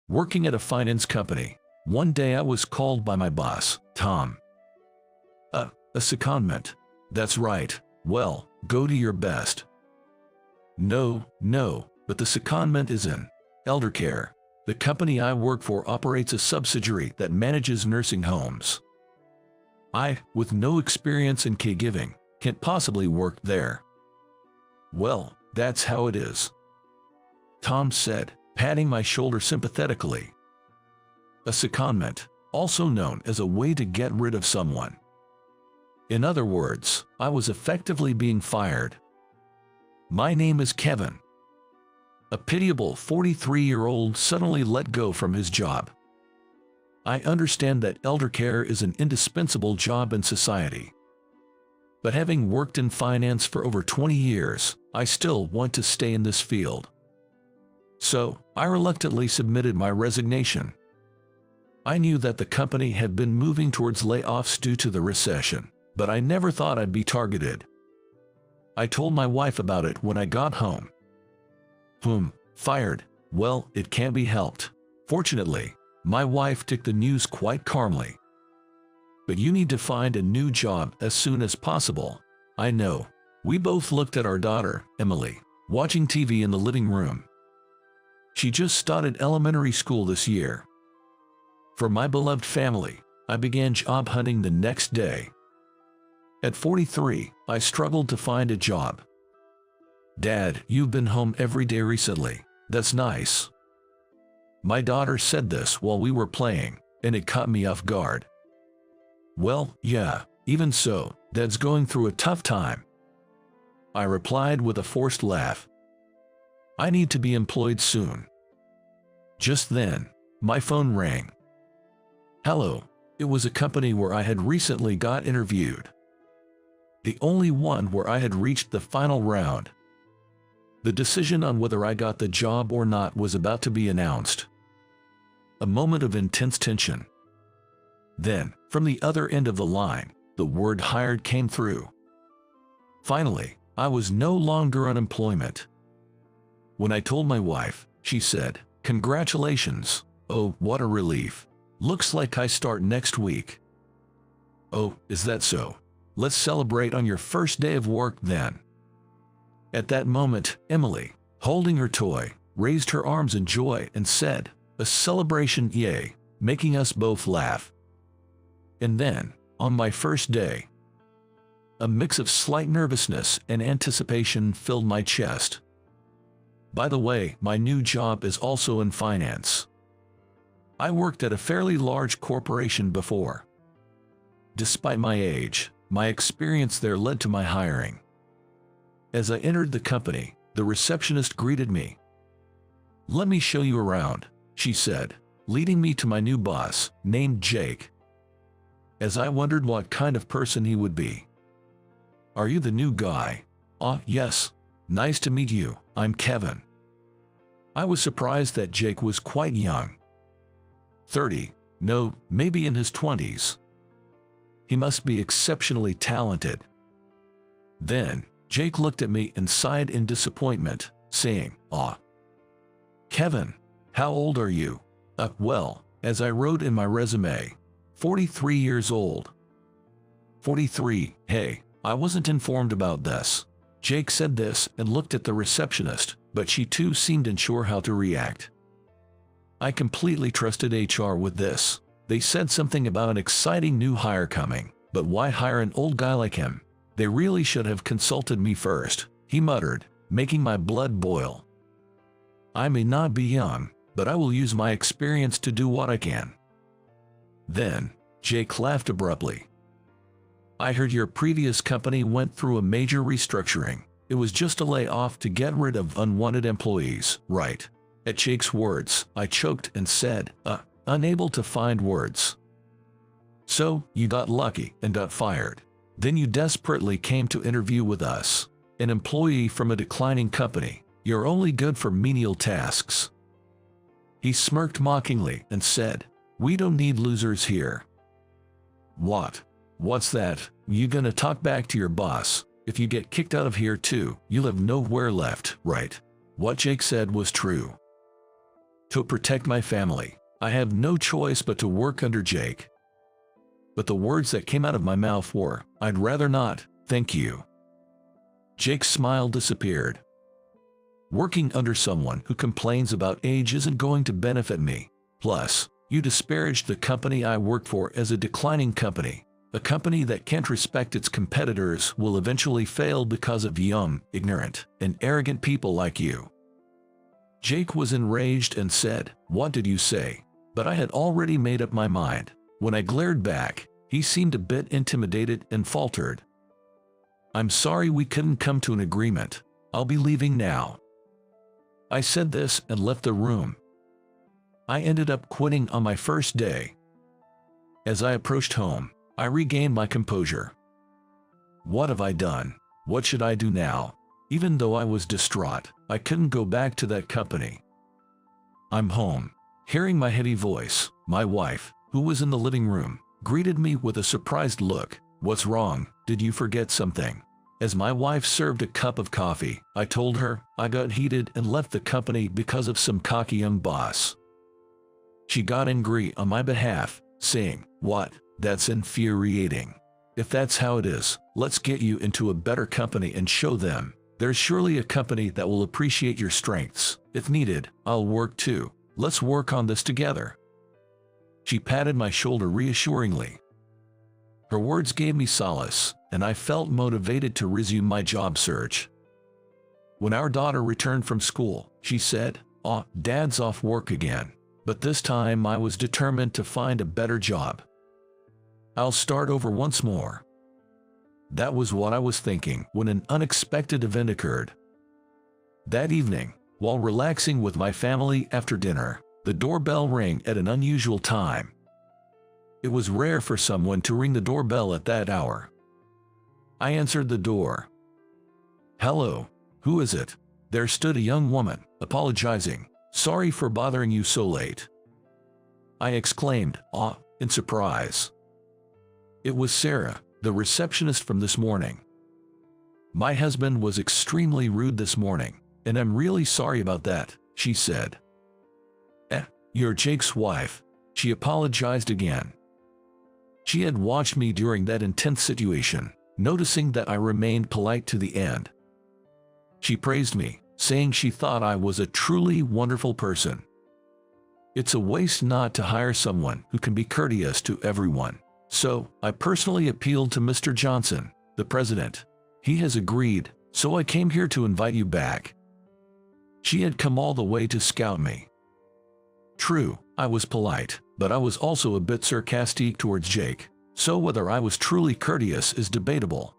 Working at a finance company, one day I was called by my boss, Tom. A secondment. That's right. Well, go to your best. No, but the secondment is in eldercare. The company I work for operates a subsidiary that manages nursing homes. I, with no experience in caregiving, can't possibly work there. Well, that's how it is, Tom said, patting my shoulder sympathetically. A secondment, also known as a way to get rid of someone. In other words, I was effectively being fired. My name is Kevin. A pitiable 43-year-old suddenly let go from his job. I understand that eldercare is an indispensable job in society. But having worked in finance for over 20 years, I still want to stay in this field. So, I reluctantly submitted my resignation. I knew that the company had been moving towards layoffs due to the recession, but I never thought I'd be targeted. I told my wife about it when I got home. Fired? Well, it can't be helped. Fortunately, my wife took the news quite calmly. But you need to find a new job as soon as possible. I know. We both looked at our daughter, Emily, watching TV in the living room. She just started elementary school this year. For my beloved family, I began job hunting the next day. At 43, I struggled to find a job. Dad, you've been home every day recently. That's nice. My daughter said this while we were playing, and it caught me off guard. Well, yeah, even so, Dad's going through a tough time. I replied with a forced laugh. I need to be employed soon. Just then, my phone rang. Hello, it was a company where I had recently got interviewed. The only one where I had reached the final round. The decision on whether I got the job or not was about to be announced. A moment of intense tension. Then, from the other end of the line, the word hired came through. Finally, I was no longer unemployment. When I told my wife, she said, "Congratulations. Oh, what a relief. Looks like I start next week." Oh, is that so? Let's celebrate on your first day of work then. At that moment, Emily, holding her toy, raised her arms in joy and said, "A celebration, yay," making us both laugh. And then, on my first day, a mix of slight nervousness and anticipation filled my chest. By the way, my new job is also in finance. I worked at a fairly large corporation before. Despite my age, my experience there led to my hiring. As I entered the company, the receptionist greeted me. "Let me show you around," she said, leading me to my new boss, named Jake. As I wondered what kind of person he would be. "Are you the new guy?" Yes. Nice to meet you, I'm Kevin." I was surprised that Jake was quite young. 30, no, maybe in his 20s. He must be exceptionally talented. Then, Jake looked at me and sighed in disappointment, saying, "Kevin, how old are you?" Well, as I wrote in my resume, 43 years old. 43, hey, I wasn't informed about this. Jake said this and looked at the receptionist, but she too seemed unsure how to react. I completely trusted HR with this. They said something about an exciting new hire coming, but why hire an old guy like him? They really should have consulted me first, he muttered, making my blood boil. I may not be young, but I will use my experience to do what I can. Then, Jake laughed abruptly. "I heard your previous company went through a major restructuring. It was just a layoff to get rid of unwanted employees, right?" At Jake's words, I choked and said, unable to find words. "So, you got lucky and got fired. Then you desperately came to interview with us. An employee from a declining company. You're only good for menial tasks." He smirked mockingly and said, "We don't need losers here." "What? What's that? You gonna talk back to your boss? If you get kicked out of here too, you'll have nowhere left, right?" What Jake said was true. To protect my family, I have no choice but to work under Jake. But the words that came out of my mouth were, "I'd rather not, thank you." Jake's smile disappeared. Working under someone who complains about age isn't going to benefit me. Plus, you disparaged the company I work for as a declining company. A company that can't respect its competitors will eventually fail because of young, ignorant, and arrogant people like you. Jake was enraged and said, "What did you say?" But I had already made up my mind. When I glared back, he seemed a bit intimidated and faltered. "I'm sorry we couldn't come to an agreement. I'll be leaving now." I said this and left the room. I ended up quitting on my first day. As I approached home, I regained my composure. What have I done? What should I do now? Even though I was distraught, I couldn't go back to that company. I'm home. Hearing my heavy voice, my wife, who was in the living room, greeted me with a surprised look. "What's wrong? Did you forget something?" As my wife served a cup of coffee, I told her I got heated and left the company because of some cocky young boss. She got angry on my behalf, saying, "What? That's infuriating. If that's how it is, let's get you into a better company and show them. There's surely a company that will appreciate your strengths. If needed, I'll work too. Let's work on this together." She patted my shoulder reassuringly. Her words gave me solace, and I felt motivated to resume my job search. When our daughter returned from school, she said, "Oh, Dad's off work again." But this time I was determined to find a better job. I'll start over once more. That was what I was thinking when an unexpected event occurred. That evening, while relaxing with my family after dinner, the doorbell rang at an unusual time. It was rare for someone to ring the doorbell at that hour. I answered the door. "Hello, who is it?" There stood a young woman, apologizing. "Sorry for bothering you so late." I exclaimed, in surprise. It was Sarah, the receptionist from this morning. "My husband was extremely rude this morning, and I'm really sorry about that," she said. You're Jake's wife." She apologized again. She had watched me during that intense situation, noticing that I remained polite to the end. She praised me, saying she thought I was a truly wonderful person. It's a waste not to hire someone who can be courteous to everyone. So, I personally appealed to Mr. Johnson, the president. He has agreed, so I came here to invite you back. She had come all the way to scout me. True, I was polite, but I was also a bit sarcastic towards Jake, so whether I was truly courteous is debatable.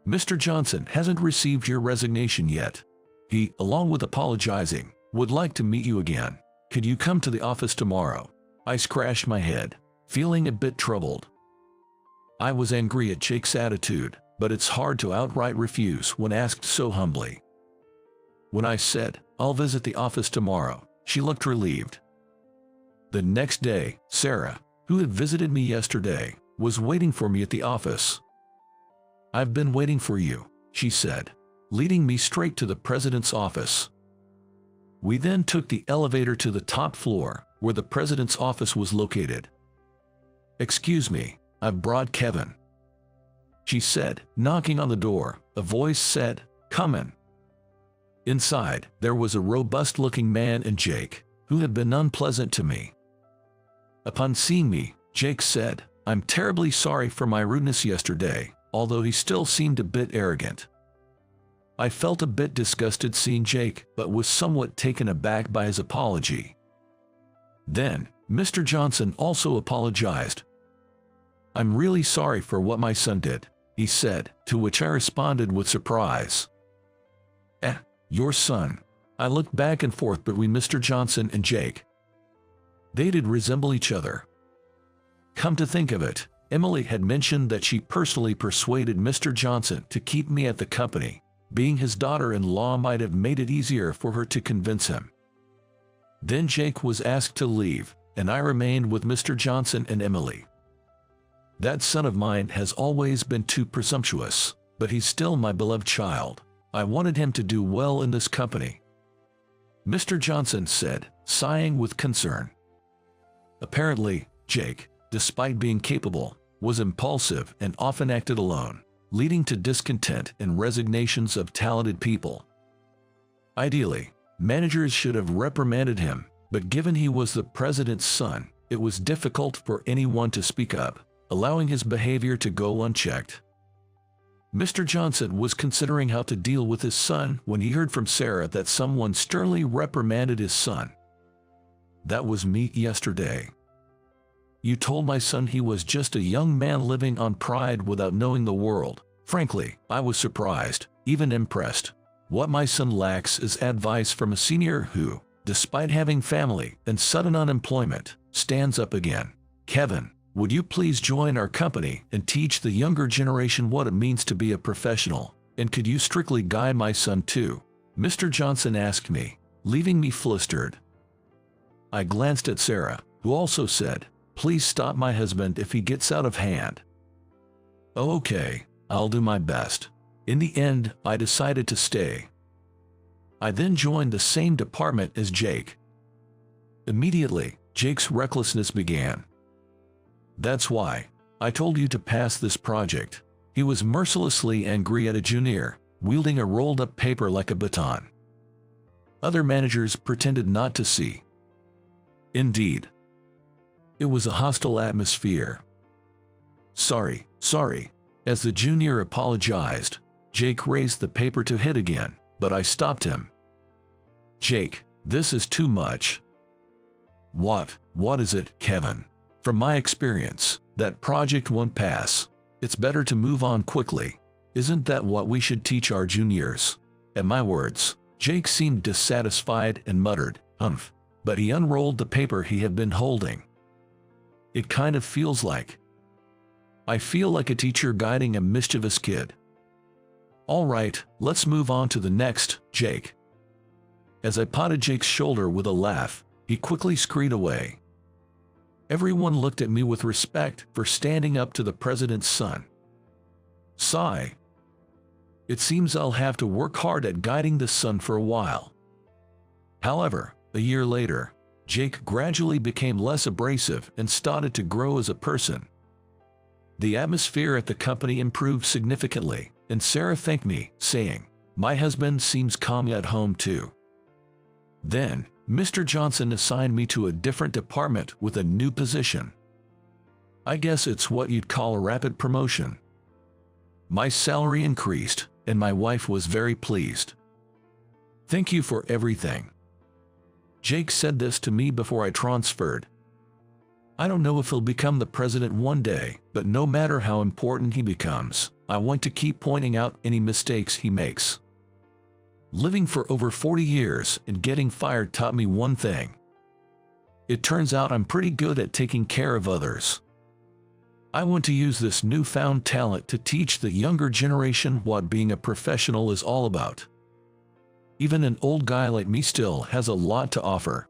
"Mr. Johnson hasn't received your resignation yet. He, along with apologizing, would like to meet you again. Could you come to the office tomorrow?" I scratched my head, feeling a bit troubled. I was angry at Jake's attitude, but it's hard to outright refuse when asked so humbly. When I said, "I'll visit the office tomorrow," she looked relieved. The next day, Sarah, who had visited me yesterday, was waiting for me at the office. "I've been waiting for you," she said, leading me straight to the president's office. We then took the elevator to the top floor, where the president's office was located. "Excuse me, I've brought Kevin," she said, knocking on the door. A voice said, "Come in." Inside, there was a robust-looking man and Jake, who had been unpleasant to me. Upon seeing me, Jake said, "I'm terribly sorry for my rudeness yesterday," although he still seemed a bit arrogant. I felt a bit disgusted seeing Jake, but was somewhat taken aback by his apology. Then, Mr. Johnson also apologized. "I'm really sorry for what my son did," he said, to which I responded with surprise. Your son?" I looked back and forth between Mr. Johnson and Jake. They did resemble each other. Come to think of it, Emily had mentioned that she personally persuaded Mr. Johnson to keep me at the company. Being his daughter-in-law might have made it easier for her to convince him. Then Jake was asked to leave, and I remained with Mr. Johnson and Emily. That son of mine has always been too presumptuous, but he's still my beloved child. I wanted him to do well in this company. Mr. Johnson said, sighing with concern. Apparently, Jake, despite being capable, was impulsive and often acted alone, leading to discontent and resignations of talented people. Ideally, managers should have reprimanded him, but given he was the president's son, it was difficult for anyone to speak up, allowing his behavior to go unchecked. Mr. Johnson was considering how to deal with his son when he heard from Sarah that someone sternly reprimanded his son. "That was me yesterday. You told my son he was just a young man living on pride without knowing the world." Frankly, I was surprised, even impressed. What my son lacks is advice from a senior who, despite having family and sudden unemployment, stands up again. "Kevin, would you please join our company and teach the younger generation what it means to be a professional? And could you strictly guide my son too?" Mr. Johnson asked me, leaving me flustered. I glanced at Sarah, who also said, "Please stop my husband if he gets out of hand." "Oh, okay, I'll do my best." In the end, I decided to stay. I then joined the same department as Jake. Immediately, Jake's recklessness began. "That's why I told you to pass this project." He was mercilessly angry at a junior, wielding a rolled-up paper like a baton. Other managers pretended not to see. Indeed, it was a hostile atmosphere. Sorry. As the junior apologized, Jake raised the paper to hit again, but I stopped him. "Jake, this is too much." What is it, Kevin?" "From my experience, that project won't pass. It's better to move on quickly. Isn't that what we should teach our juniors?" At my words, Jake seemed dissatisfied and muttered, "Humph," but he unrolled the paper he had been holding. "It kind of feels like I feel like a teacher guiding a mischievous kid." "All right, let's move on to the next, Jake." As I patted Jake's shoulder with a laugh, he quickly scurried away. Everyone looked at me with respect for standing up to the president's son. Sigh. It seems I'll have to work hard at guiding this son for a while. However, a year later, Jake gradually became less abrasive and started to grow as a person. The atmosphere at the company improved significantly, and Sarah thanked me, saying, "My husband seems calm at home too." Then, Mr. Johnson assigned me to a different department with a new position. I guess it's what you'd call a rapid promotion. My salary increased, and my wife was very pleased. "Thank you for everything." Jake said this to me before I transferred. I don't know if he'll become the president one day, but no matter how important he becomes, I want to keep pointing out any mistakes he makes. Living for over 40 years and getting fired taught me one thing. It turns out I'm pretty good at taking care of others. I want to use this newfound talent to teach the younger generation what being a professional is all about. Even an old guy like me still has a lot to offer.